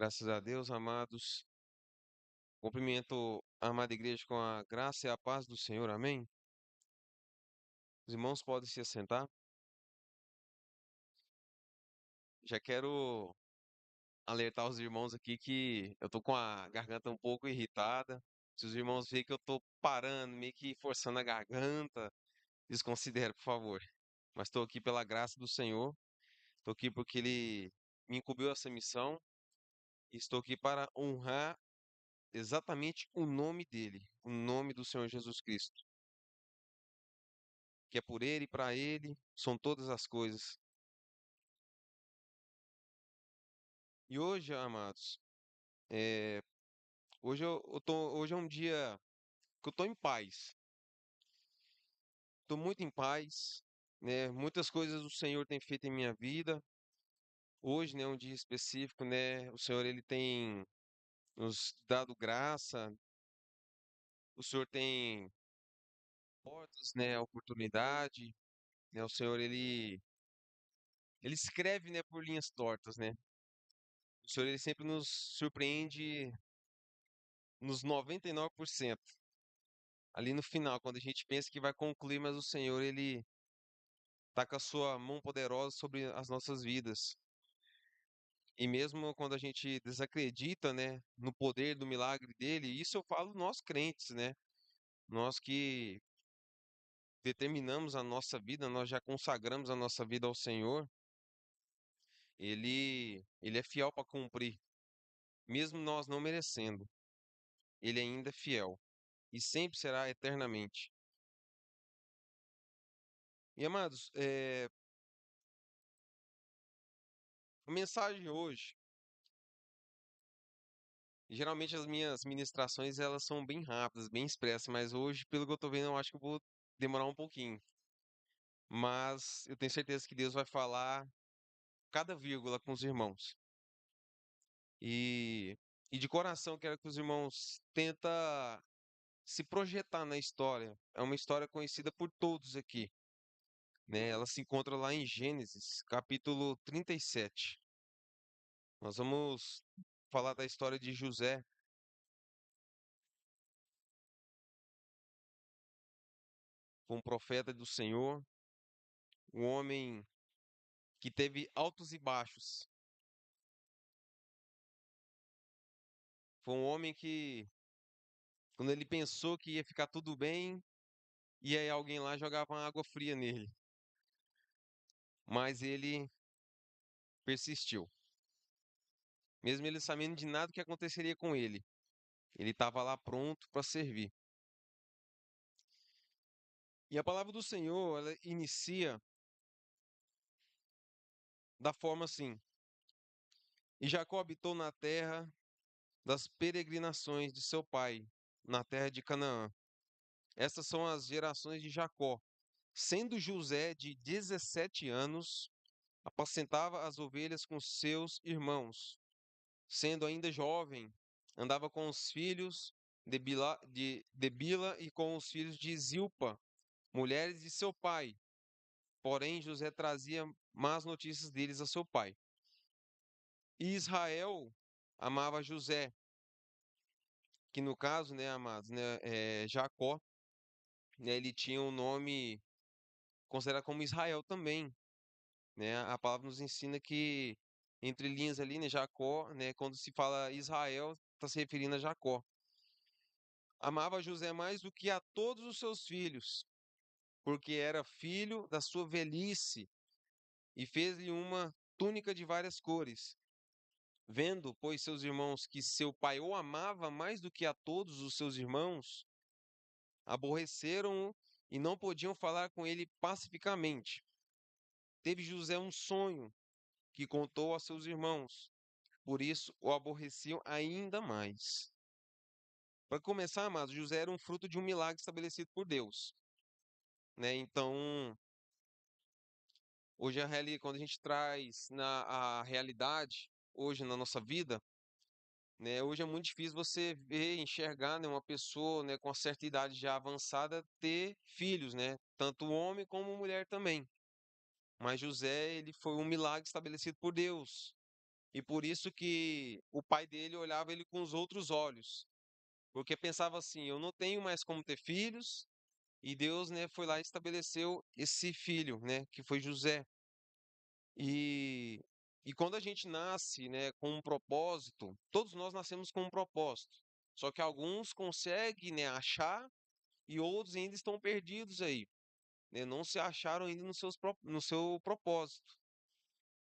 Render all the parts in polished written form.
Graças a Deus, amados. Cumprimento a amada igreja com a graça e a paz do Senhor. Amém. Os irmãos podem se assentar. Já quero alertar os irmãos aqui que eu tô com a garganta um pouco irritada. Se os irmãos verem que eu tô parando, meio que forçando a garganta, desconsidere, por favor. Mas estou aqui pela graça do Senhor. Estou aqui porque Ele me incumbiu essa missão. E estou aqui para honrar exatamente o nome dele, o nome do Senhor Jesus Cristo. Que é por Ele e para Ele são todas as coisas. E hoje, amados, eh, hoje é um dia que eu tô em paz. Tô muito em paz, né? Muitas coisas o Senhor tem feito em minha vida. Hoje, né, é um dia específico, né? O Senhor ele tem nos dado graça. O Senhor tem portas, né, oportunidade, né? O Senhor ele escreve, né, por linhas tortas, né? O Senhor ele sempre nos surpreende nos 99%. Ali no final, quando a gente pensa que vai concluir, mas o Senhor, ele tá com a sua mão poderosa sobre as nossas vidas. E mesmo quando a gente desacredita, né, no poder do milagre dele, isso eu falo nós crentes, né? Nós que determinamos a nossa vida, nós já consagramos a nossa vida ao Senhor, ele é fiel para cumprir, mesmo nós não merecendo. Ele ainda é fiel e sempre será eternamente. E amados, a mensagem hoje. Geralmente as minhas ministrações elas são bem rápidas, bem expressas, mas hoje, pelo que eu tô vendo, eu acho que eu vou demorar um pouquinho. Mas eu tenho certeza que Deus vai falar cada vírgula com os irmãos. E, e de coração quero que os irmãos tenta se projetar na história. É uma história conhecida por todos aqui, né? Ela se encontra lá em Gênesis, capítulo 37. Nós vamos falar da história de José, um profeta do Senhor, um homem que teve altos e baixos. Foi um homem que, quando ele pensou que ia ficar tudo bem, e aí alguém lá jogava uma água fria nele. Mas ele persistiu. Mesmo ele sabendo de nada que aconteceria com ele. Ele estava lá pronto para servir. E a palavra do Senhor, ela inicia da forma assim: E Jacó habitou na terra das peregrinações de seu pai, na terra de Canaã. Essas são as gerações de Jacó. Sendo José de 17 anos, apacentava as ovelhas com seus irmãos. Sendo ainda jovem, andava com os filhos de Bila e com os filhos de Zilpa, mulheres de seu pai. Porém, José trazia más notícias deles a seu pai. E Israel amava José, que no caso, né, amados, né, Jacó, né, ele tinha um nome considerado como Israel também, né? A palavra nos ensina que entre linhas ali, né, Jacó, né, quando se fala Israel, está se referindo a Jacó. Amava José mais do que a todos os seus filhos, porque era filho da sua velhice, e fez-lhe uma túnica de várias cores. Vendo, pois, seus irmãos que seu pai o amava mais do que a todos os seus irmãos, aborreceram-o e não podiam falar com ele pacificamente. Teve José um sonho que contou a seus irmãos, por isso o aborreciam ainda mais. Para começar, amados, José era um fruto de um milagre estabelecido por Deus, né? Então, hoje quando a gente traz a realidade hoje na nossa vida, né? Hoje é muito difícil você ver, enxergar, né, uma pessoa, né, com uma certa idade já avançada ter filhos, né? Tanto homem como mulher também. Mas José, ele foi um milagre estabelecido por Deus. E por isso que o pai dele olhava ele com os outros olhos, porque pensava assim: eu não tenho mais como ter filhos, e Deus, né, foi lá e estabeleceu esse filho, né, que foi José. E, e quando a gente nasce, né, com um propósito, todos nós nascemos com um propósito. Só que alguns conseguem, né, achar e outros ainda estão perdidos aí, né, não se acharam ainda no seu propósito.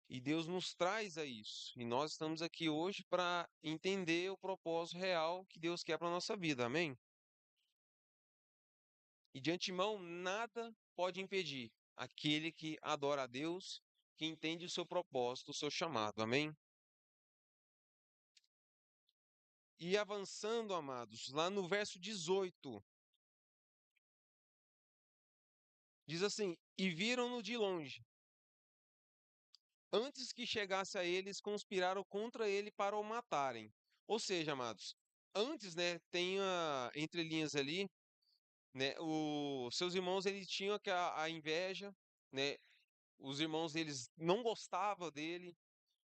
E Deus nos traz a isso. E nós estamos aqui hoje para entender o propósito real que Deus quer para a nossa vida. Amém? E de antemão, nada pode impedir aquele que adora a Deus, que entende o seu propósito, o seu chamado. Amém? E avançando, amados, lá no verso 18, diz assim: E viram-no de longe. Antes que chegasse a eles, conspiraram contra ele para o matarem. Ou seja, amados, antes, né, tem entre linhas ali, né, os seus irmãos eles tinham a inveja, né, os irmãos eles não gostavam dele,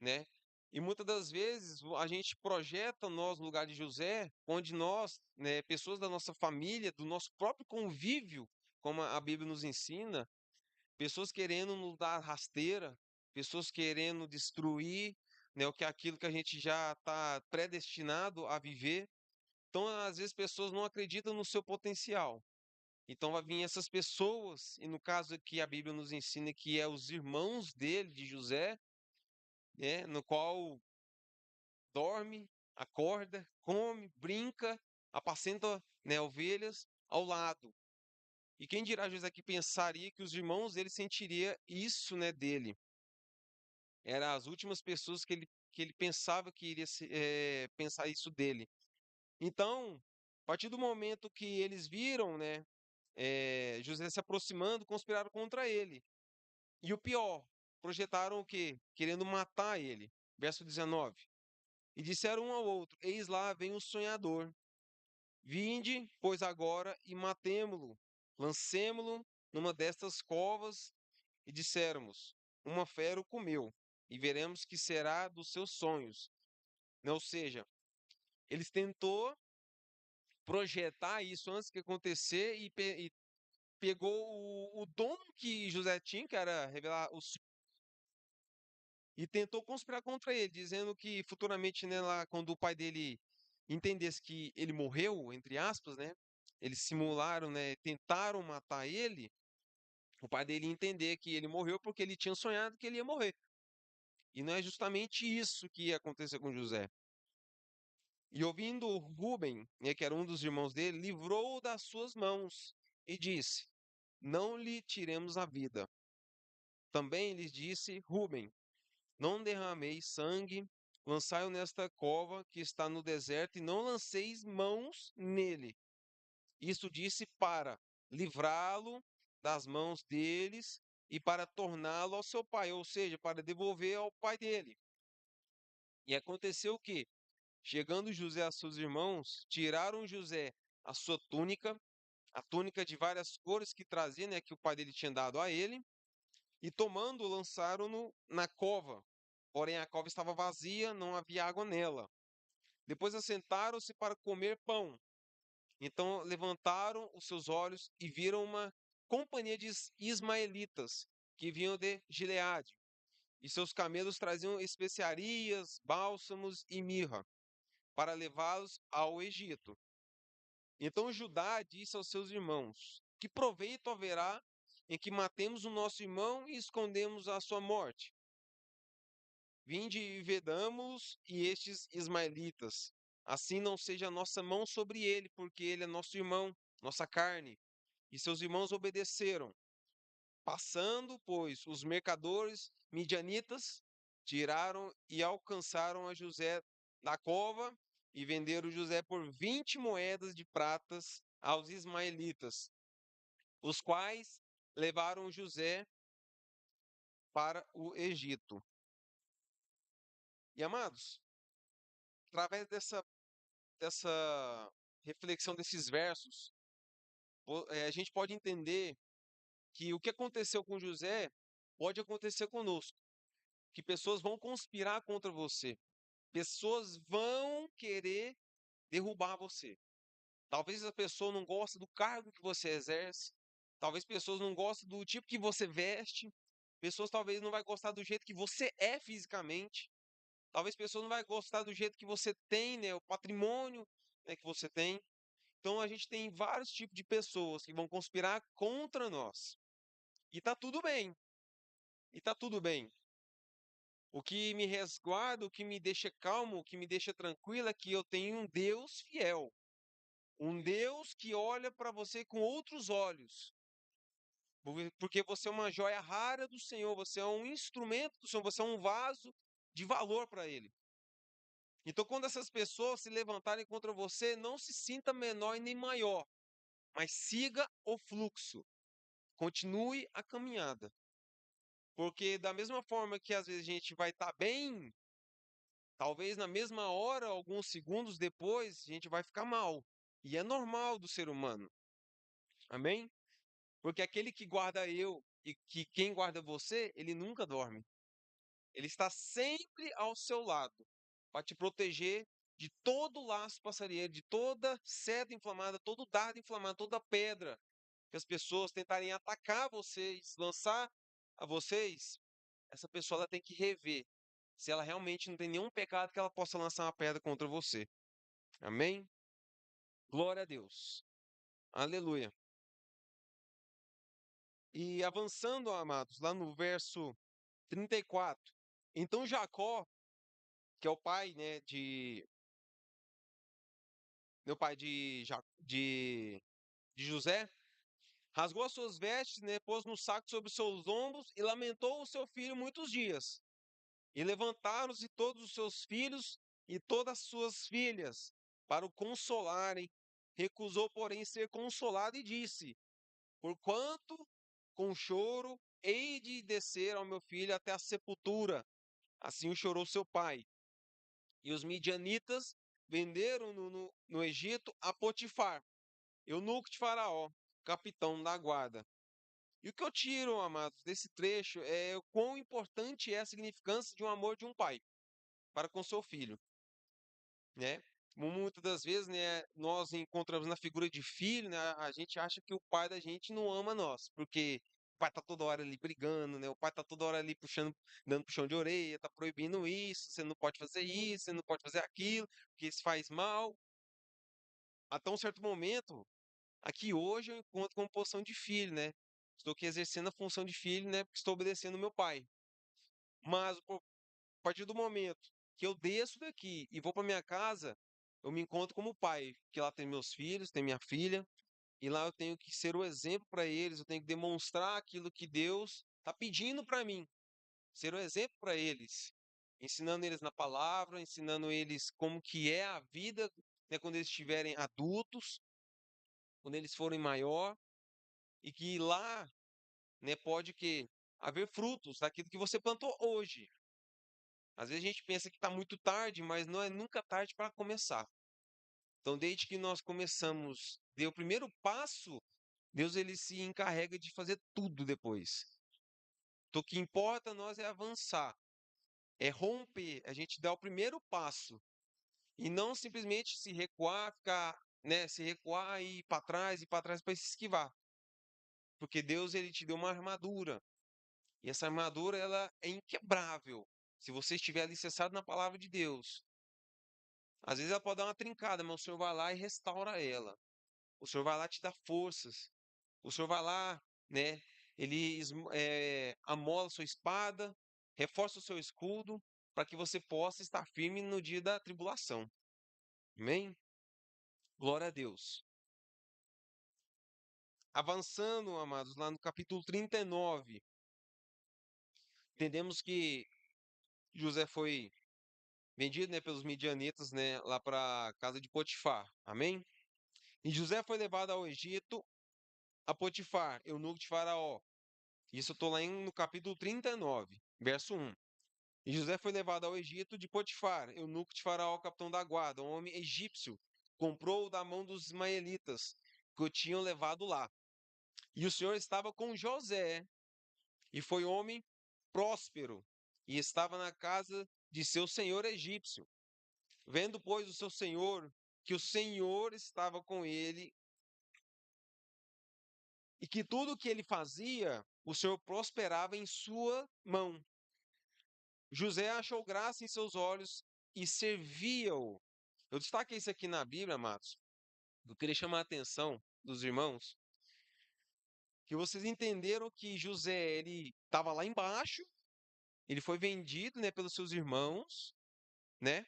né, e muitas das vezes a gente projeta nós no lugar de José, onde nós, né, pessoas da nossa família, do nosso próprio convívio, como a Bíblia nos ensina, pessoas querendo nos dar rasteira, pessoas querendo destruir, né, o que é aquilo que a gente já está predestinado a viver. Então, às vezes, pessoas não acreditam no seu potencial. Então, vai vir essas pessoas, e no caso aqui a Bíblia nos ensina que é os irmãos dele, de José, né, no qual dorme, acorda, come, brinca, apacenta, né, ovelhas ao lado. E quem dirá José que pensaria que os irmãos dele sentiria isso, né, dele? Eram as últimas pessoas que ele pensava que iria pensar isso dele. Então, a partir do momento que eles viram, né, José se aproximando, conspiraram contra ele. E o pior, projetaram o quê? Querendo matar ele. Verso 19. E disseram um ao outro: Eis lá vem o sonhador. Vinde, pois agora, e matemo-lo. Lancemo-lo numa destas covas, e dissemos: Uma fera o comeu, e veremos que será dos seus sonhos. Né? Ou seja, eles tentou projetar isso antes que acontecer e pegou o dom que José tinha, que era revelar os e tentou conspirar contra ele, dizendo que futuramente, né, lá, quando o pai dele entendesse que ele morreu, entre aspas, né, eles simularam, né, tentaram matar ele, o pai dele ia entender que ele morreu porque ele tinha sonhado que ele ia morrer. E não é justamente isso que ia acontecer com José. E ouvindo Ruben, né, que era um dos irmãos dele, livrou-o das suas mãos e disse: Não lhe tiremos a vida. Também lhes disse Ruben: Não derrameis sangue, lançai-o nesta cova que está no deserto, e não lanceis mãos nele. Isto disse para livrá-lo das mãos deles e para torná-lo ao seu pai, ou seja, para devolver ao pai dele. E aconteceu que, chegando José a seus irmãos, tiraram José a sua túnica, a túnica de várias cores que trazia, né, que o pai dele tinha dado a ele, e tomando, lançaram-no na cova. Porém, a cova estava vazia, não havia água nela. Depois assentaram-se para comer pão. Então levantaram os seus olhos e viram uma companhia de ismaelitas que vinham de Gileade. E seus camelos traziam especiarias, bálsamos e mirra para levá-los ao Egito. Então Judá disse aos seus irmãos: Que proveito haverá em que matemos o nosso irmão e escondemos a sua morte? Vinde e vedamos e estes ismaelitas. Assim não seja a nossa mão sobre ele, porque ele é nosso irmão, nossa carne. E seus irmãos obedeceram. Passando, pois, os mercadores midianitas tiraram e alcançaram a José da cova e venderam José por 20 moedas de pratas aos ismaelitas, os quais levaram José para o Egito. E amados, através dessa reflexão desses versos, a gente pode entender que o que aconteceu com José pode acontecer conosco. que pessoas vão conspirar contra você. Pessoas vão querer derrubar você. Talvez a pessoa não goste do cargo que você exerce. Talvez pessoas não gostem do tipo que você veste. Pessoas talvez não vai gostar do jeito que você é fisicamente. Talvez pessoas não vai gostar do jeito que você tem, né, o patrimônio, né, que você tem. Então a gente tem vários tipos de pessoas que vão conspirar contra nós. E tá tudo bem. E tá tudo bem. O que me resguarda, o que me deixa calmo, o que me deixa tranquilo é que eu tenho um Deus fiel. Um Deus que olha para você com outros olhos. Porque você é uma joia rara do Senhor, você é um instrumento do Senhor, você é um vaso de valor para Ele. Então, quando essas pessoas se levantarem contra você, não se sinta menor e nem maior, mas siga o fluxo, continue a caminhada. Porque, da mesma forma que às vezes a gente vai estar bem, talvez na mesma hora, alguns segundos depois, a gente vai ficar mal. E é normal do ser humano. Amém? Porque aquele que guarda eu e que quem guarda você, ele nunca dorme. Ele está sempre ao seu lado para te proteger de todo laço passarinheiro, de toda seta inflamada, todo dardo inflamado, toda pedra que as pessoas tentarem atacar vocês, lançar a vocês. Essa pessoa ela tem que rever se ela realmente não tem nenhum pecado que ela possa lançar uma pedra contra você. Amém? Glória a Deus. Aleluia. E avançando, amados, lá no verso 34. Então Jacó, que é o pai, né, meu pai de José, rasgou as suas vestes, né, pôs no saco sobre os seus ombros e lamentou o seu filho muitos dias. E levantaram-se todos os seus filhos e todas as suas filhas para o consolarem. Recusou, porém, ser consolado e disse: Porquanto com choro hei de descer ao meu filho até a sepultura. Assim o chorou seu pai. E os midianitas venderam no Egito a Potifar, eunuco de Faraó, capitão da guarda. E o que eu tiro, amados, desse trecho é o quão importante é a significância de um amor de um pai para com seu filho, né? Muitas das vezes, né, nós encontramos na figura de filho, né, a gente acha que o pai da gente não ama nós, porque o pai tá toda hora ali brigando, né? O pai tá toda hora ali puxando, dando puxão de orelha, tá proibindo isso, você não pode fazer isso, você não pode fazer aquilo, porque isso faz mal. Até um certo momento, aqui hoje eu encontro como posição de filho, né? Estou aqui exercendo a função de filho, né? Porque estou obedecendo meu pai. Mas a partir do momento que eu desço daqui e vou para minha casa, eu me encontro como pai, que lá tem meus filhos, tem minha filha, e lá eu tenho que ser o exemplo para eles, eu tenho que demonstrar aquilo que Deus está pedindo para mim, ser o exemplo para eles, ensinando eles na palavra, ensinando eles como que é a vida, né, quando eles estiverem adultos, quando eles forem maior, e que lá, né, pode que haver frutos daquilo que você plantou hoje. Às vezes a gente pensa que está muito tarde, mas não é nunca tarde para começar. Então, desde que nós começamos, deu o primeiro passo, Deus ele se encarrega de fazer tudo depois. Então, o que importa a nós é avançar, é romper, a gente dar o primeiro passo e não simplesmente se recuar, ficar, né, se recuar e ir para trás para se esquivar, porque Deus ele te deu uma armadura. E essa armadura ela é inquebrável. Se você estiver alicerçado na palavra de Deus, às vezes ela pode dar uma trincada, mas o Senhor vai lá e restaura ela. O Senhor vai lá te dar forças. O Senhor vai lá, né? Ele amola sua espada, reforça o seu escudo, para que você possa estar firme no dia da tribulação. Amém? Glória a Deus. Avançando, amados, lá no capítulo 39, entendemos que José foi vendido, né, pelos midianitas, né, lá para a casa de Potifar. Amém? E José foi levado ao Egito a Potifar, eunuco de Faraó. Isso eu estou lá no capítulo 39, verso 1. E José foi levado ao Egito de Potifar, eunuco de Faraó, capitão da guarda, um homem egípcio, comprou-o da mão dos ismaelitas, que o tinham levado lá. E o Senhor estava com José, e foi homem próspero, e estava na casa de seu senhor egípcio. Vendo, pois, o seu senhor que o Senhor estava com ele e que tudo o que ele fazia, o Senhor prosperava em sua mão. José achou graça em seus olhos e servia-o. Eu destaquei isso aqui na Bíblia, amados. Eu queria chamar a atenção dos irmãos, que vocês entenderam que José, ele estava lá embaixo, ele foi vendido, né, pelos seus irmãos, né?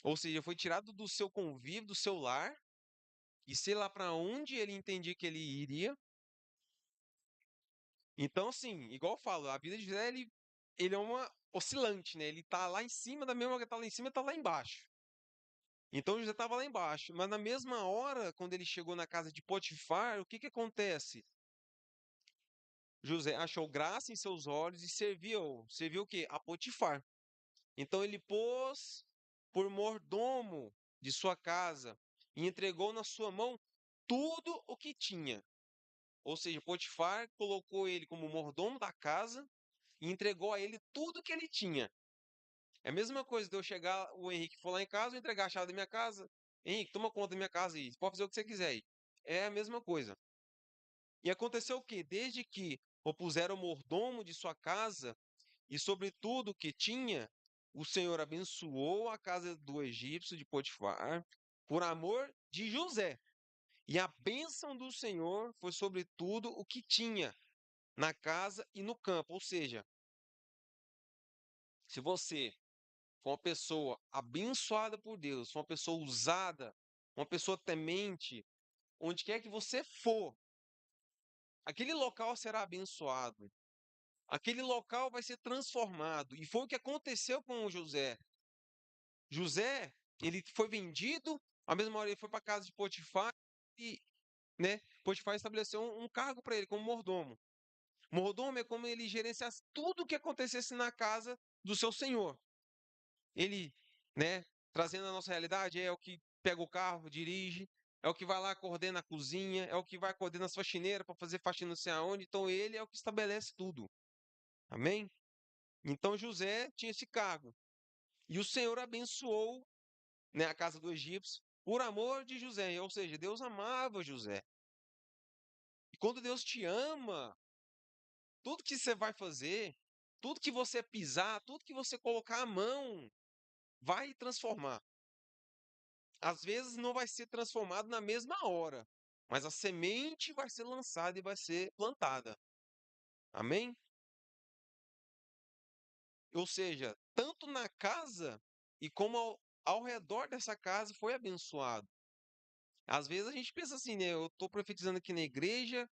Ou seja, foi tirado do seu convívio, do seu lar, e sei lá para onde ele entendia que ele iria. Então, assim, igual eu falo, a vida de José, ele é uma oscilante, né? Ele tá lá em cima da mesma que tá lá em cima, tá lá embaixo. Então José estava lá embaixo, mas na mesma hora, quando ele chegou na casa de Potifar, o que que acontece? José achou graça em seus olhos e serviu. Serviu o quê? A Potifar. Então ele pôs por mordomo de sua casa e entregou na sua mão tudo o que tinha. Ou seja, Potifar colocou ele como mordomo da casa e entregou a ele tudo que ele tinha. É a mesma coisa de eu chegar, o Henrique for lá em casa, eu entregar a chave da minha casa. Henrique, toma conta da minha casa aí. Você pode fazer o que você quiser aí. É a mesma coisa. E aconteceu o quê? Desde que o puseram mordomo de sua casa e sobre tudo o que tinha, o Senhor abençoou a casa do egípcio de Potifar por amor de José. E a bênção do Senhor foi sobre tudo o que tinha na casa e no campo. Ou seja, se você for uma pessoa abençoada por Deus, uma pessoa usada, uma pessoa temente, onde quer que você for, aquele local será abençoado. Aquele local vai ser transformado. E foi o que aconteceu com o José. José, ele foi vendido, à mesma hora ele foi para a casa de Potifar e, né, Potifar estabeleceu um cargo para ele como mordomo. Mordomo é como ele gerenciasse tudo o que acontecesse na casa do seu senhor. Ele, né, trazendo a nossa realidade, é o que pega o carro, dirige, é o que vai lá, coordena a cozinha, é o que vai coordenar as faxineiras para fazer faxina não sei aonde. Então ele é o que estabelece tudo. Amém? Então José tinha esse cargo. E o Senhor abençoou, né, a casa do egípcio por amor de José. Ou seja, Deus amava José. E quando Deus te ama, tudo que você vai fazer, tudo que você pisar, tudo que você colocar a mão, vai transformar. Às vezes não vai ser transformado na mesma hora, mas a semente vai ser lançada e vai ser plantada. Amém? Ou seja, tanto na casa e como ao redor dessa casa foi abençoado. Às vezes a gente pensa assim, né? Eu estou profetizando aqui na igreja,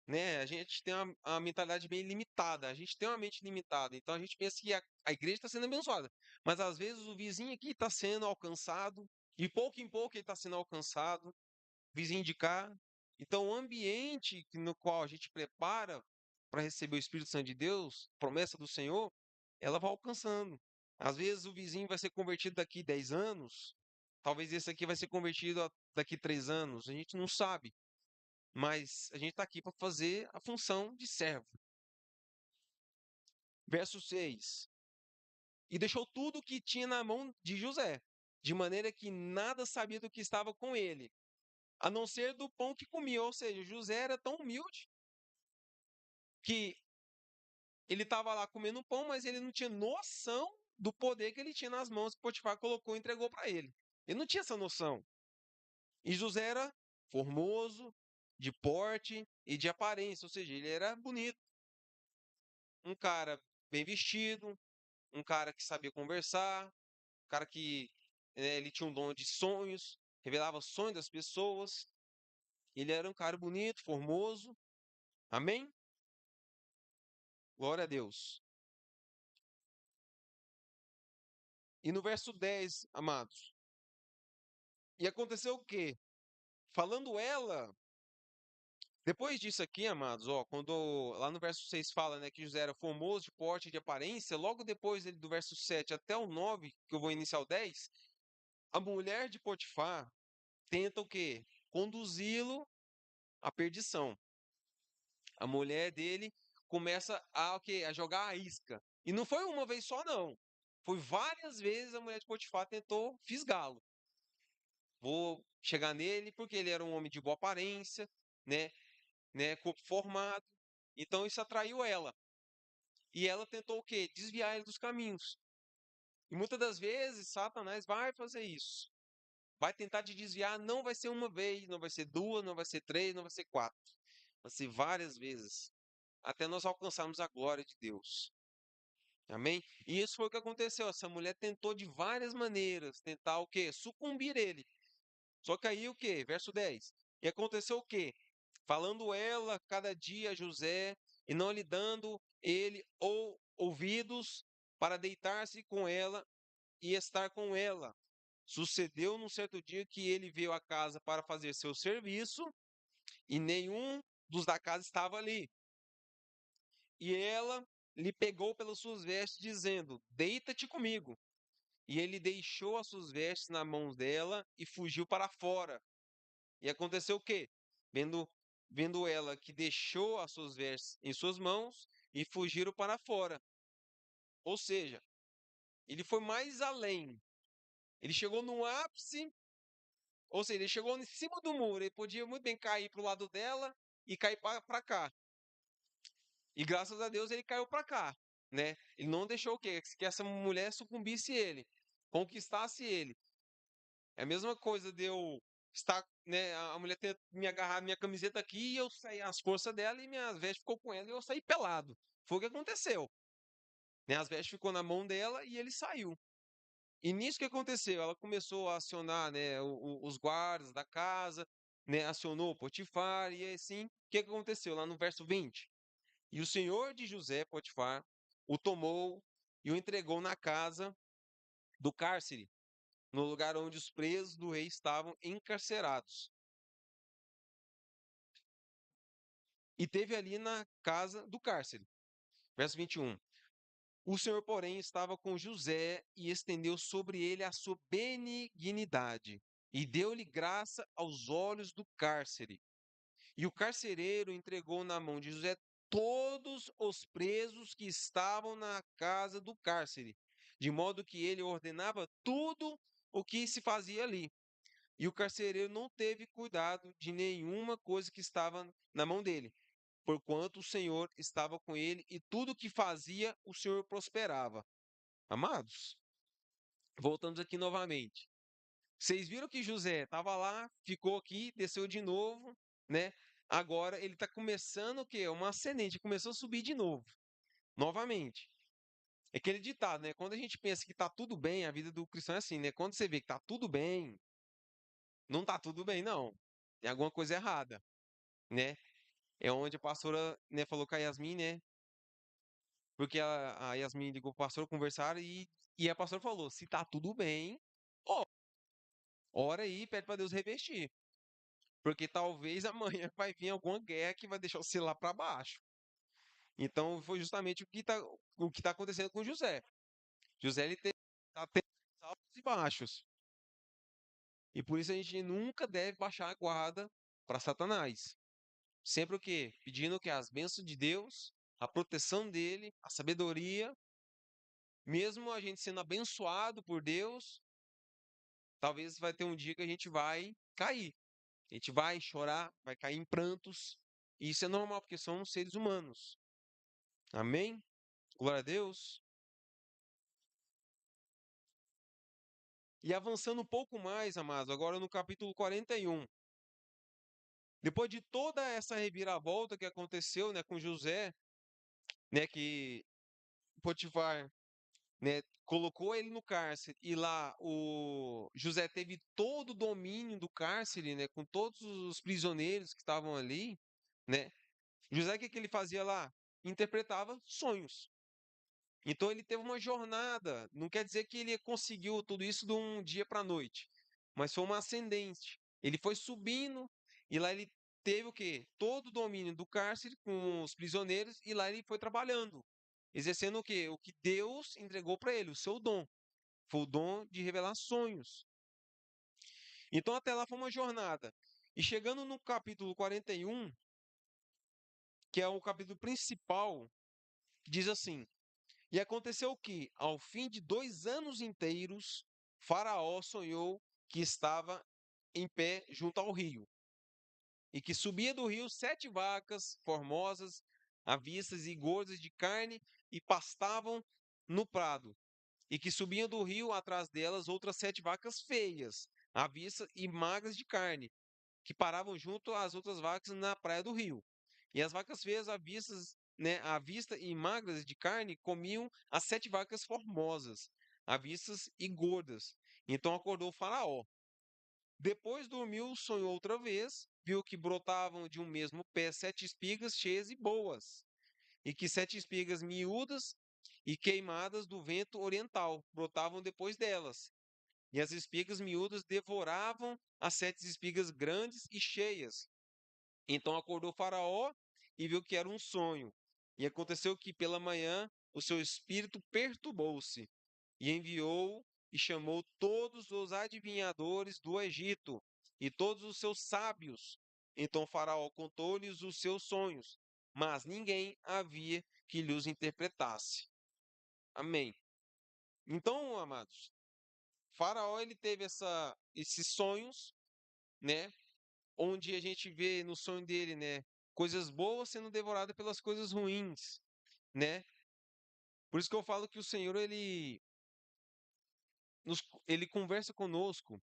né? A gente tem uma mentalidade bem limitada, a gente tem uma mente limitada, então a gente pensa que a igreja está sendo abençoada. Mas às vezes o vizinho aqui está sendo alcançado, e pouco em pouco ele está sendo alcançado, vizinho de cá. Então, o ambiente no qual a gente prepara para receber o Espírito Santo de Deus, promessa do Senhor, ela vai alcançando. Às vezes o vizinho vai ser convertido daqui 10 anos, talvez esse aqui vai ser convertido daqui 3 anos, a gente não sabe. Mas a gente está aqui para fazer a função de servo. Verso 6. E deixou tudo o que tinha na mão de José, de maneira que nada sabia do que estava com ele, a não ser do pão que comia. Ou seja, José era tão humilde que ele estava lá comendo pão, mas ele não tinha noção do poder que ele tinha nas mãos que Potifar colocou e entregou para ele. Ele não tinha essa noção. E José era formoso, de porte e de aparência, ou seja, ele era bonito, um cara bem vestido, um cara que sabia conversar, um cara que ele tinha um dom de sonhos, revelava sonhos das pessoas. Ele era um cara bonito, formoso. Amém? Glória a Deus. E no verso 10, amados, e aconteceu o quê? Falando ela, depois disso aqui, amados, ó, quando lá no verso 6 fala, né, que José era formoso de porte e de aparência, logo depois do verso 7 até o 9, que eu vou iniciar o 10, a mulher de Potifar tenta o quê? Conduzi-lo à perdição. A mulher dele começa a, o quê? A jogar a isca. E não foi uma vez só, não. Foi várias vezes a mulher de Potifar tentou fisgá-lo. Vou chegar nele porque ele era um homem de boa aparência, né, corpo formado. Então isso atraiu ela. E ela tentou o quê? Desviar ele dos caminhos. E muitas das vezes Satanás vai fazer isso. Vai tentar te desviar, não vai ser uma vez, não vai ser duas, não vai ser três, não vai ser quatro. Vai ser várias vezes. Até nós alcançarmos a glória de Deus. Amém? E isso foi o que aconteceu. Essa mulher tentou de várias maneiras tentar o quê? Sucumbir ele. Só que aí o quê? Verso 10. E aconteceu o quê? Falando ela cada dia a José e não lhe dando ele ou ouvidos para deitar-se com ela e estar com ela. Sucedeu num certo dia que ele veio à casa para fazer seu serviço e nenhum dos da casa estava ali. E ela lhe pegou pelas suas vestes, dizendo: Deita-te comigo. E ele deixou as suas vestes na mão dela e fugiu para fora. E aconteceu o quê? Vendo, vendo ela que deixou as suas vestes em suas mãos e fugiram para fora. Ou seja, ele foi mais além. Ele chegou no ápice, ou seja, ele chegou em cima do muro. Ele podia muito bem cair para o lado dela e cair para cá. E graças a Deus ele caiu para cá, né? Ele não deixou o quê? Que essa mulher sucumbisse ele, conquistasse ele. É a mesma coisa de eu estar, né, a mulher ter me agarrado minha camiseta aqui e eu sair as forças dela e minhas vestes ficou com ela e eu saí pelado. Foi o que aconteceu, né? As vestes ficou na mão dela e ele saiu. E nisso que aconteceu, ela começou a acionar, né, os guardas da casa, né, acionou Potifar e assim, o que que aconteceu lá no verso 20? E o senhor de José, Potifar, o tomou e o entregou na casa do cárcere, no lugar onde os presos do rei estavam encarcerados. E teve ali na casa do cárcere. Verso 21. O Senhor, porém, estava com José e estendeu sobre ele a sua benignidade e deu-lhe graça aos olhos do cárcere. E o carcereiro entregou na mão de José todos os presos que estavam na casa do cárcere, de modo que ele ordenava tudo o que se fazia ali. E o carcereiro não teve cuidado de nenhuma coisa que estava na mão dele, porquanto o Senhor estava com ele e tudo o que fazia o Senhor prosperava. Amados, voltamos aqui novamente. Vocês viram que José estava lá, ficou aqui, desceu de novo, né? Agora ele está começando o quê? Uma ascendente, começou a subir de novo, novamente. É aquele ditado, né? Quando a gente pensa que está tudo bem, a vida do cristão é assim, né? Quando você vê que está tudo bem, não está tudo bem, não. Tem alguma coisa errada, né? É onde a pastora, né, falou com a Yasmin, né? Porque a Yasmin ligou pro pastor, conversaram e a pastora falou: se tá tudo bem, ó, ora aí, pede para Deus revestir. Porque talvez amanhã vai vir alguma guerra que vai deixar o lá para baixo. Então foi justamente o que tá acontecendo com José. José ele tá tendo altos e baixos. E por isso a gente nunca deve baixar a guarda para Satanás. Sempre o quê? Pedindo que as bênçãos de Deus, a proteção dele, a sabedoria, mesmo a gente sendo abençoado por Deus, talvez vai ter um dia que a gente vai cair. A gente vai chorar, vai cair em prantos. E isso é normal, porque somos seres humanos. Amém? Glória a Deus. E avançando um pouco mais, amados, agora no capítulo 41. Depois de toda essa reviravolta que aconteceu, né, com José, né, que Potifar, né, colocou ele no cárcere e lá o José teve todo o domínio do cárcere, né, com todos os prisioneiros que estavam ali, né? José, o que que ele fazia lá? Interpretava sonhos. Então ele teve uma jornada. Não quer dizer que ele conseguiu tudo isso de um dia para a noite, mas foi uma ascendente. Ele foi subindo e lá ele teve o quê? Todo o domínio do cárcere com os prisioneiros e lá ele foi trabalhando, exercendo o quê? O que Deus entregou para ele, o seu dom. Foi o dom de revelar sonhos. Então até lá foi uma jornada. E chegando no capítulo 41, que é o capítulo principal, diz assim: E aconteceu que, ao fim de 2 anos inteiros, Faraó sonhou que estava em pé junto ao rio, e que subia do rio 7 vacas formosas, avistas e gordas de carne, e pastavam no prado, e que subiam do rio atrás delas outras 7 vacas feias, avistas e magras de carne, que paravam junto às outras vacas na praia do rio. E as vacas feias, avistas, né, à vista e magras de carne, comiam as 7 vacas formosas, avistas e gordas. Então acordou o Faraó. Depois dormiu, sonhou outra vez, viu que brotavam de um mesmo pé 7 espigas cheias e boas, e que 7 espigas miúdas e queimadas do vento oriental brotavam depois delas. E as espigas miúdas devoravam as 7 espigas grandes e cheias. Então acordou Faraó e viu que era um sonho. E aconteceu que pela manhã o seu espírito perturbou-se e enviou e chamou todos os adivinhadores do Egito e todos os seus sábios. Então Faraó contou-lhes os seus sonhos, mas ninguém havia que lhes interpretasse. Amém. Então, amados, Faraó ele teve esses sonhos, né? Onde a gente vê no sonho dele, né? Coisas boas sendo devoradas pelas coisas ruins, né? Por isso que eu falo que o Senhor ele conversa conosco.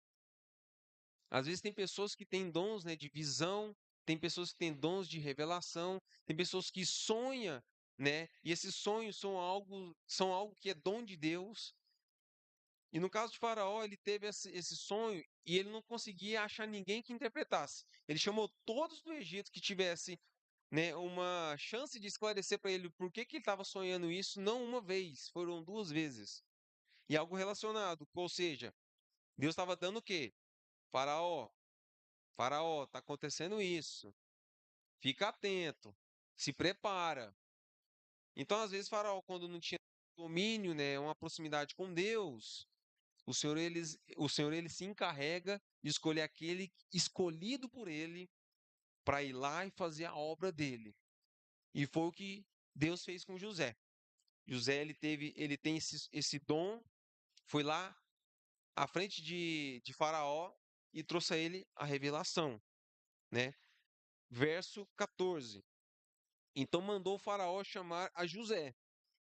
Às vezes tem pessoas que têm dons, né, de visão, tem pessoas que têm dons de revelação, tem pessoas que sonham, né? E esses sonhos são algo que é dom de Deus. E no caso de Faraó, ele teve esse sonho e ele não conseguia achar ninguém que interpretasse. Ele chamou todos do Egito que tivesse, né, uma chance de esclarecer para ele por que que ele estava sonhando isso, não uma vez, foram 2 vezes. E algo relacionado, ou seja, Deus estava dando o quê? Faraó, Faraó, está acontecendo isso. Fica atento, se prepara. Então, às vezes, Faraó, quando não tinha domínio, né, uma proximidade com Deus, o Senhor ele se encarrega de escolher aquele escolhido por ele para ir lá e fazer a obra dele. E foi o que Deus fez com José. José ele tem esse dom, foi lá à frente de Faraó e trouxe a ele a revelação, né? Verso 14. Então mandou o Faraó chamar a José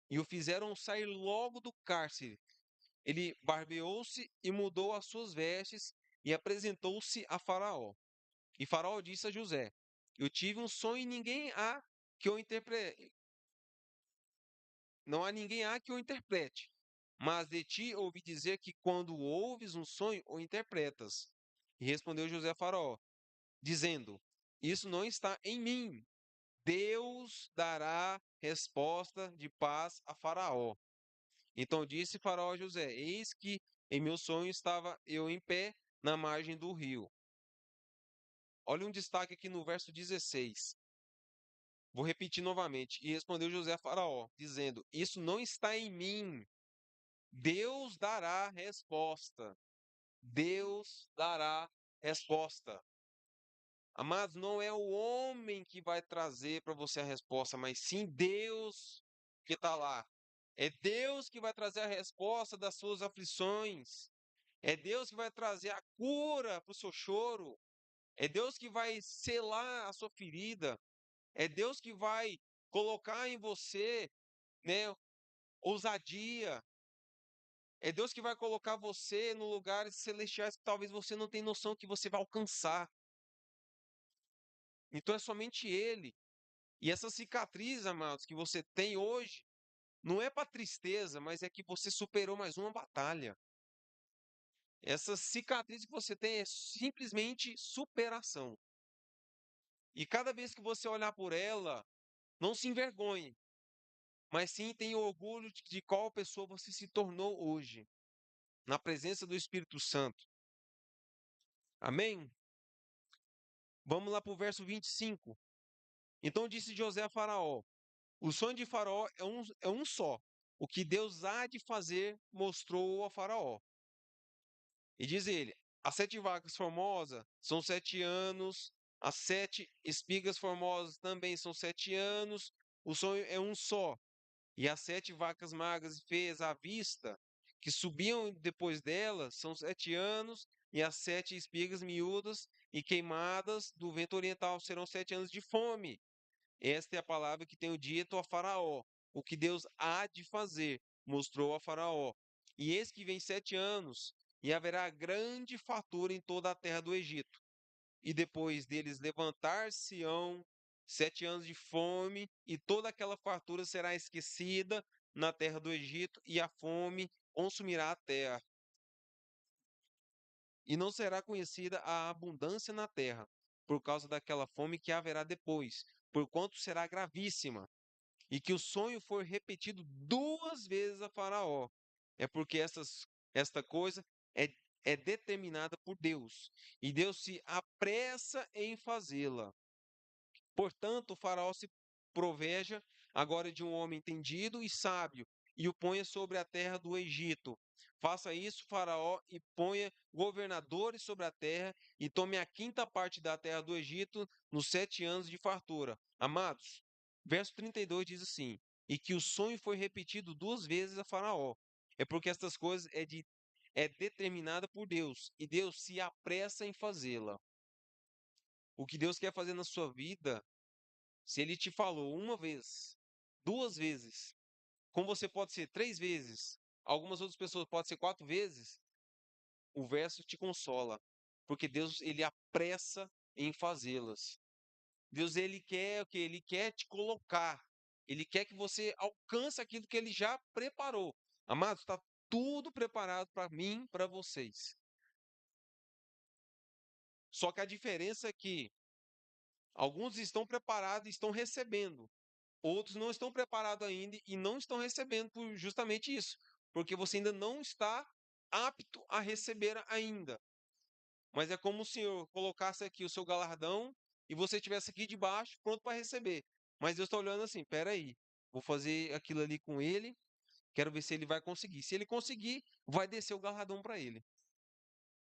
e o fizeram sair logo do cárcere. Ele barbeou-se e mudou as suas vestes e apresentou-se a Faraó. E Faraó disse a José: Eu tive um sonho e não há ninguém há que o interprete. Mas de ti ouvi dizer que quando ouves um sonho, o interpretas. E respondeu José a Faraó, dizendo: Isso não está em mim. Deus dará resposta de paz a Faraó. Então disse Faraó a José: Eis que em meu sonho estava eu em pé na margem do rio. Olha um destaque aqui no verso 16. Vou repetir novamente. E respondeu José a Faraó, dizendo: Isso não está em mim. Deus dará resposta. Deus dará resposta. Amados, não é o homem que vai trazer para você a resposta, mas sim Deus que está lá. É Deus que vai trazer a resposta das suas aflições. É Deus que vai trazer a cura para o seu choro. É Deus que vai selar a sua ferida. É Deus que vai colocar em você, né, ousadia. É Deus que vai colocar você no lugares celestiais que talvez você não tenha noção que você vai alcançar. Então é somente Ele. E essa cicatriz, amados, que você tem hoje, não é para tristeza, mas é que você superou mais uma batalha. Essa cicatriz que você tem é simplesmente superação. E cada vez que você olhar por ela, não se envergonhe, mas sim tenha orgulho de qual pessoa você se tornou hoje, na presença do Espírito Santo. Amém? Vamos lá para o verso 25. Então disse José a Faraó: O sonho de Faraó é um só. O que Deus há de fazer mostrou a Faraó. E diz ele: As 7 vacas formosas são 7 anos, as 7 espigas formosas também são 7 anos. O sonho é um só. E as 7 vacas magras fez à vista, que subiam depois dela, são 7 anos, e as 7 espigas miúdas e queimadas do vento oriental serão 7 anos de fome. Esta é a palavra que tenho dito a Faraó, o que Deus há de fazer, mostrou a Faraó. E eis que vem 7 anos, e haverá grande fartura em toda a terra do Egito. E depois deles levantar-se-ão 7 anos de fome, e toda aquela fartura será esquecida na terra do Egito, e a fome consumirá a terra. E não será conhecida a abundância na terra, por causa daquela fome que haverá depois, porquanto será gravíssima. E que o sonho for repetido 2 vezes a Faraó. É porque esta coisa é determinada por Deus, e Deus se apressa em fazê-la. Portanto, o Faraó se proveja agora de um homem entendido e sábio, e o ponha sobre a terra do Egito. Faça isso, Faraó, e ponha governadores sobre a terra, e tome a quinta parte da terra do Egito nos 7 anos de fartura. Amados, verso 32 diz assim: E que o sonho foi repetido 2 vezes a Faraó. É porque estas coisas é determinada por Deus, e Deus se apressa em fazê-la. O que Deus quer fazer na sua vida, se ele te falou uma vez, 2 vezes, como você pode ser 3 vezes, algumas outras pessoas podem ser 4 vezes, o verso te consola, porque Deus ele apressa em fazê-las. Deus ele quer o que? Ele quer te colocar. Ele quer que você alcance aquilo que ele já preparou. Amados, está tudo preparado para mim, para vocês. Só que a diferença é que alguns estão preparados e estão recebendo. Outros não estão preparados ainda e não estão recebendo por justamente isso, porque você ainda não está apto a receber ainda. Mas é como se o Senhor colocasse aqui o seu galardão e você estivesse aqui debaixo, pronto para receber. Mas Deus está olhando assim, peraí, vou fazer aquilo ali com ele, quero ver se ele vai conseguir. Se ele conseguir, vai descer o galardão para ele.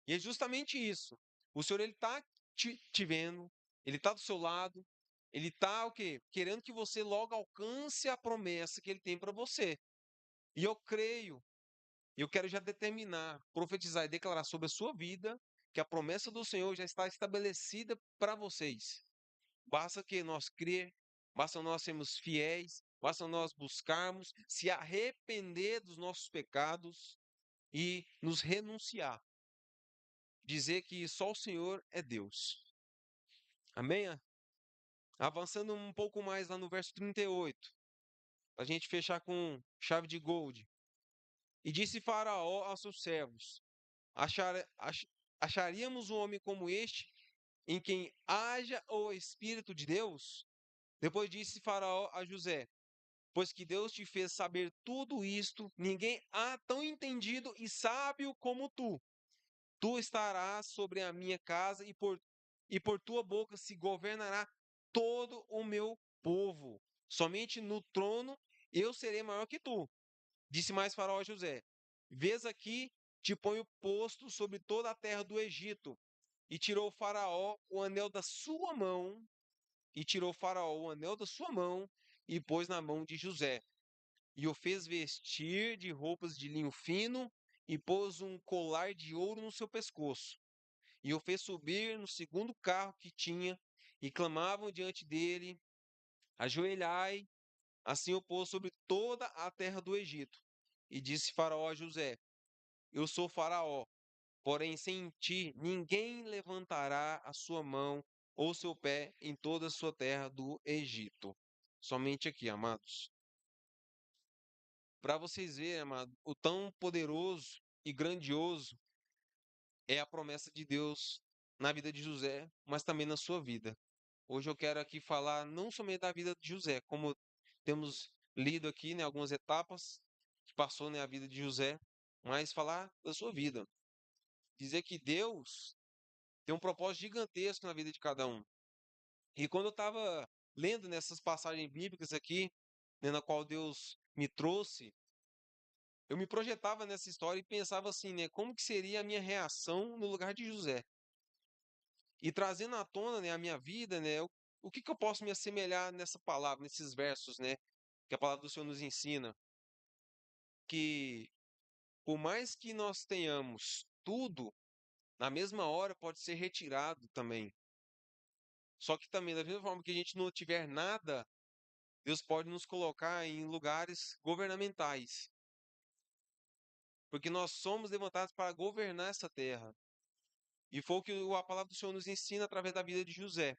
E é justamente isso. O Senhor ele está te vendo, ele está do seu lado, ele está o quê? Querendo que você logo alcance a promessa que ele tem para você. E eu creio, eu quero já determinar, profetizar e declarar sobre a sua vida que a promessa do Senhor já está estabelecida para vocês. Basta que nós crer, basta nós sermos fiéis, basta nós buscarmos se arrepender dos nossos pecados e nos renunciar. Dizer que só o Senhor é Deus. Amém? Avançando um pouco mais lá no verso 38, para a gente fechar com chave de gold. E disse Faraó aos seus servos: Acharíamos um homem como este, em quem haja o Espírito de Deus? Depois disse Faraó a José: Pois que Deus te fez saber tudo isto, ninguém há tão entendido e sábio como tu. Tu estarás sobre a minha casa e por tua boca se governará todo o meu povo. Somente no trono eu serei maior que tu. Disse mais Faraó a José: Vês aqui, te ponho posto sobre toda a terra do Egito. E tirou o Faraó o anel da sua mão, e tirou Faraó o anel da sua mão, e pôs na mão de José. E o fez vestir de roupas de linho fino, e pôs um colar de ouro no seu pescoço e o fez subir no segundo carro que tinha, e clamavam diante dele: Ajoelhai. Assim o pôs sobre toda a terra do Egito. E disse Faraó a José: Eu sou Faraó, porém sem ti ninguém levantará a sua mão ou seu pé em toda a sua terra do Egito. Somente aqui, amados. Para vocês verem, amado, o tão poderoso e grandioso é a promessa de Deus na vida de José, mas também na sua vida. Hoje eu quero aqui falar não somente da vida de José, como temos lido aqui, né, algumas etapas que passou na vida de José, mas falar da sua vida. Dizer que Deus tem um propósito gigantesco na vida de cada um. E quando eu estava lendo nessas passagens bíblicas aqui, né, na qual Deus me trouxe, eu me projetava nessa história e pensava assim, né, como que seria a minha reação no lugar de José? E trazendo à tona, né, a minha vida, né, o que que eu posso me assemelhar nessa palavra, nesses versos, né? que a palavra do Senhor nos ensina que por mais que nós tenhamos tudo, na mesma hora pode ser retirado também. Só que também, da mesma forma que a gente não tiver nada, Deus pode nos colocar em lugares governamentais, porque nós somos levantados para governar essa terra. E foi o que a palavra do Senhor nos ensina através da vida de José.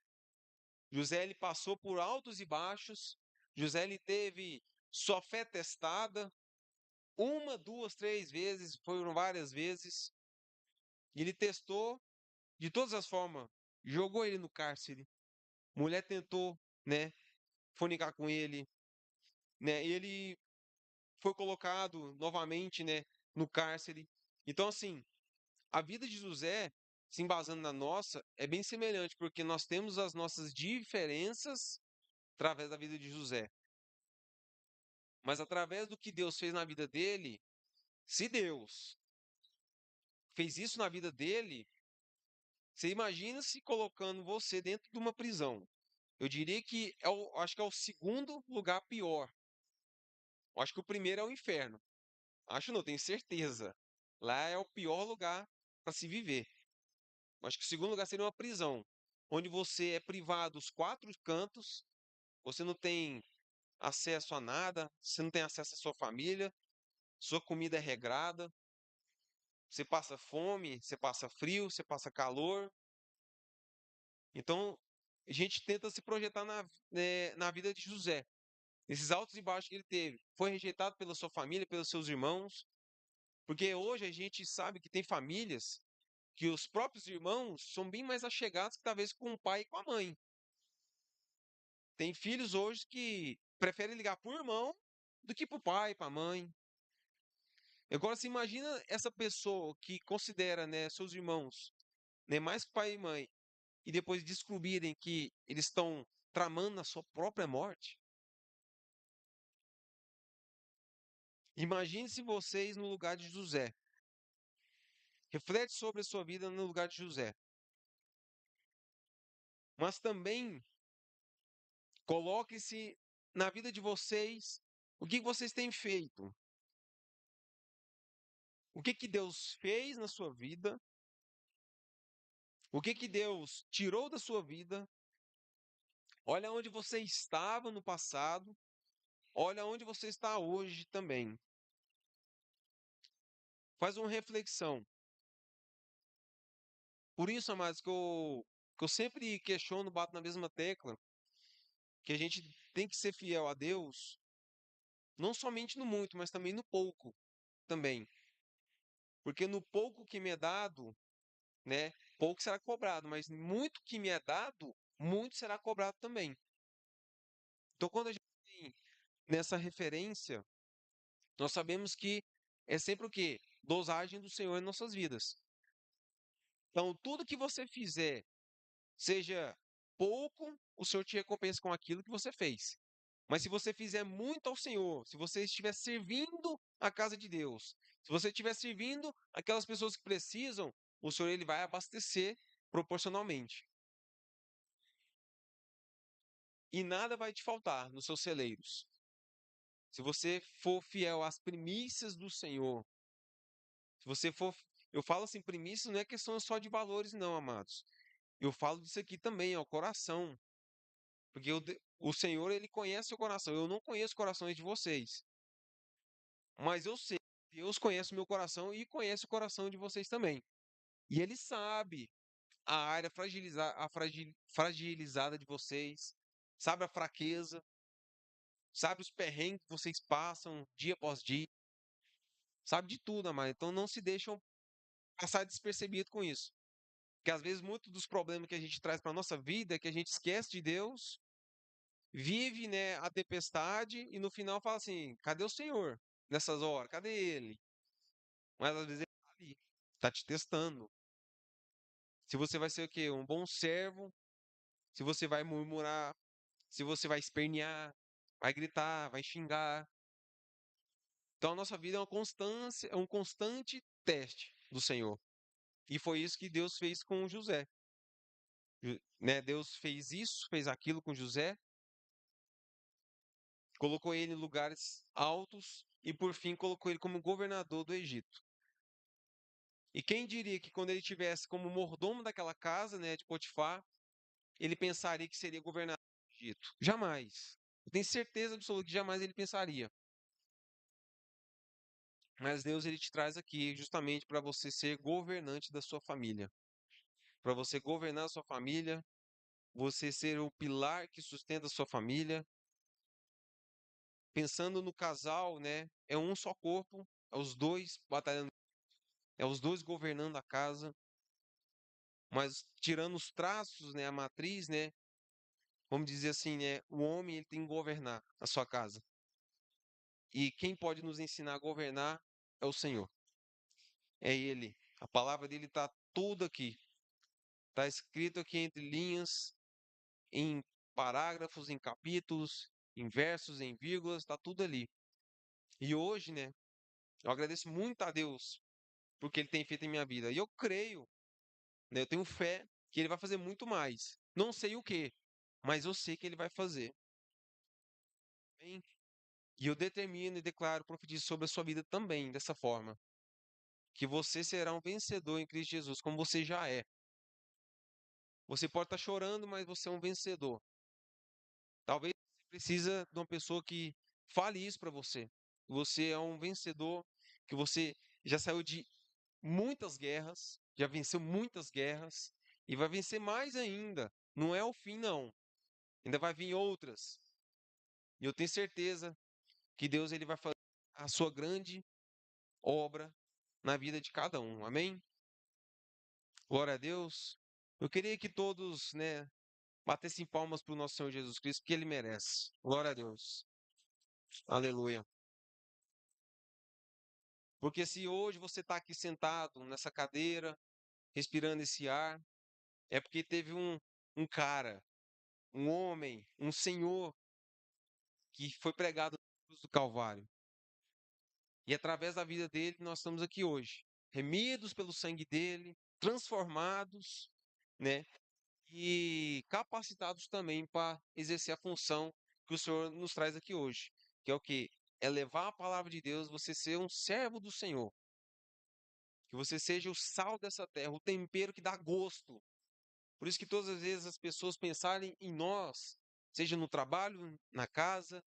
José ele passou por altos e baixos. José ele teve sua fé testada uma, duas, três vezes, foram várias vezes. E ele testou de todas as formas. Jogou ele no cárcere. Mulher tentou, né, fornicar com ele, né? E ele foi colocado novamente, né, no cárcere. Então, assim, a vida de José, se embasando na nossa, é bem semelhante, porque nós temos as nossas diferenças através da vida de José. Mas através do que Deus fez na vida dele, se Deus fez isso na vida dele, você imagina se colocando você dentro de uma prisão. Eu diria que acho que é o segundo lugar pior. Eu acho que o primeiro é o inferno. Acho não, tenho certeza. Lá é o pior lugar para se viver. Eu acho que o segundo lugar seria uma prisão, onde você é privado dos quatro cantos, você não tem acesso a nada, você não tem acesso à sua família, sua comida é regrada, você passa fome, você passa frio, você passa calor. Então, a gente tenta se projetar na vida de José, nesses altos e baixos que ele teve. Foi rejeitado pela sua família, pelos seus irmãos, porque hoje a gente sabe que tem famílias que os próprios irmãos são bem mais achegados que talvez com o pai e com a mãe. Tem filhos hoje que preferem ligar para o irmão do que para o pai, para a mãe. Agora, se imagina essa pessoa que considera, né, seus irmãos, né, mais pai e mãe, e depois descobrirem que eles estão tramando a sua própria morte. Imagine-se vocês no lugar de José. Reflete sobre a sua vida no lugar de José. Mas também coloque-se na vida de vocês. O que vocês têm feito? O que Deus fez na sua vida? O que Deus tirou da sua vida? Olha onde você estava no passado. Olha onde você está hoje também. Faz uma reflexão. Por isso, amados, que eu sempre questiono, bato na mesma tecla, que a gente tem que ser fiel a Deus, não somente no muito, mas também no pouco também. Porque no pouco que me é dado, né, pouco será cobrado, mas muito que me é dado, muito será cobrado também. Então, quando a gente tem nessa referência, nós sabemos que é sempre o quê? Dosagem do Senhor em nossas vidas. Então, tudo que você fizer, seja pouco, o Senhor te recompensa com aquilo que você fez. Mas se você fizer muito ao Senhor, se você estiver servindo a casa de Deus, se você estiver servindo aquelas pessoas que precisam, o Senhor ele vai abastecer proporcionalmente. E nada vai te faltar nos seus celeiros. Se você for fiel às primícias do Senhor, se você for, eu falo assim, primícias não é questão só de valores, não, amados. Eu falo disso aqui também, ó, coração. Porque o Senhor, ele conhece o coração. Eu não conheço o coração de vocês. Mas eu sei, Deus conhece o meu coração e conhece o coração de vocês também. E Ele sabe a área fragilizada de vocês, sabe a fraqueza, sabe os perrengues que vocês passam dia após dia, sabe de tudo, amado. Então não se deixam passar despercebido com isso. Porque às vezes muitos dos problemas que a gente traz para a nossa vida é que a gente esquece de Deus, vive, né, a tempestade e no final fala assim: cadê o Senhor nessas horas? Cadê Ele? Mas às vezes Ele está ali, está te testando. Se você vai ser o quê? Um bom servo, se você vai murmurar, se você vai espernear, vai gritar, vai xingar. Então a nossa vida é uma constância, é um constante teste do Senhor. E foi isso que Deus fez com José. Né? Deus fez isso, fez aquilo com José, colocou ele em lugares altos e, por fim, colocou ele como governador do Egito. E quem diria que quando ele tivesse como mordomo daquela casa, né, de Potifar, ele pensaria que seria governador do Egito? Jamais. Eu tenho certeza absoluta que jamais ele pensaria. Mas Deus ele te traz aqui justamente para você ser governante da sua família, para você governar a sua família, você ser o pilar que sustenta a sua família. Pensando no casal, né? É um só corpo, é os dois batalhando, é os dois governando a casa, mas tirando os traços, né, a matriz, né? Vamos dizer assim, né? O homem ele tem que governar a sua casa. E quem pode nos ensinar a governar é o Senhor. É ele. A palavra dele está tudo aqui. Está escrito aqui entre linhas, em parágrafos, em capítulos, em versos, em vírgulas, está tudo ali. E hoje, né, eu agradeço muito a Deus porque ele tem feito em minha vida. E eu creio, né, eu tenho fé que ele vai fazer muito mais. Não sei o que, mas eu sei que ele vai fazer. Amém? E eu determino e declaro, profetizo sobre a sua vida também, dessa forma. Que você será um vencedor em Cristo Jesus, como você já é. Você pode estar chorando, mas você é um vencedor. Talvez você precisa de uma pessoa que fale isso para você. Você é um vencedor, que você já saiu de muitas guerras, já venceu muitas guerras e vai vencer mais ainda. Não é o fim, não. Ainda vai vir outras. E eu tenho certeza que Deus ele vai fazer a sua grande obra na vida de cada um. Amém? Glória a Deus. Eu queria que todos, né, batessem palmas para o nosso Senhor Jesus Cristo, porque ele merece. Glória a Deus. Aleluia. Porque se hoje você está aqui sentado nessa cadeira, respirando esse ar, é porque teve um cara, um homem, um senhor que foi pregado na cruz do Calvário. E através da vida dele, nós estamos aqui hoje, remidos pelo sangue dele, transformados, né? E capacitados também para exercer a função que o Senhor nos traz aqui hoje, que é o quê? É levar a palavra de Deus, você ser um servo do Senhor, que você seja o sal dessa terra, o tempero que dá gosto. Por isso que todas as vezes as pessoas pensarem em nós, seja no trabalho, na casa,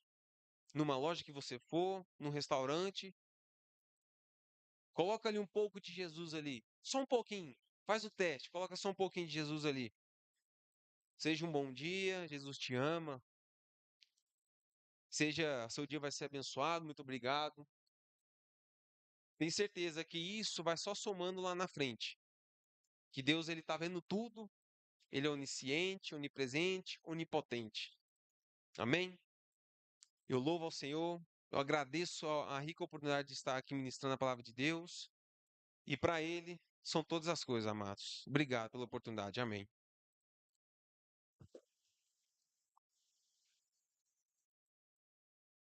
numa loja que você for, num restaurante, coloca ali um pouco de Jesus ali, só um pouquinho. Faz o teste, coloca só um pouquinho de Jesus ali. Seja um bom dia, Jesus te ama. Seja, seu dia vai ser abençoado, muito obrigado. Tenho certeza que isso vai só somando lá na frente. Que Deus ele está vendo tudo, ele é onisciente, onipresente, onipotente. Amém? Eu louvo ao Senhor, eu agradeço a rica oportunidade de estar aqui ministrando a palavra de Deus. E para ele são todas as coisas, amados. Obrigado pela oportunidade. Amém.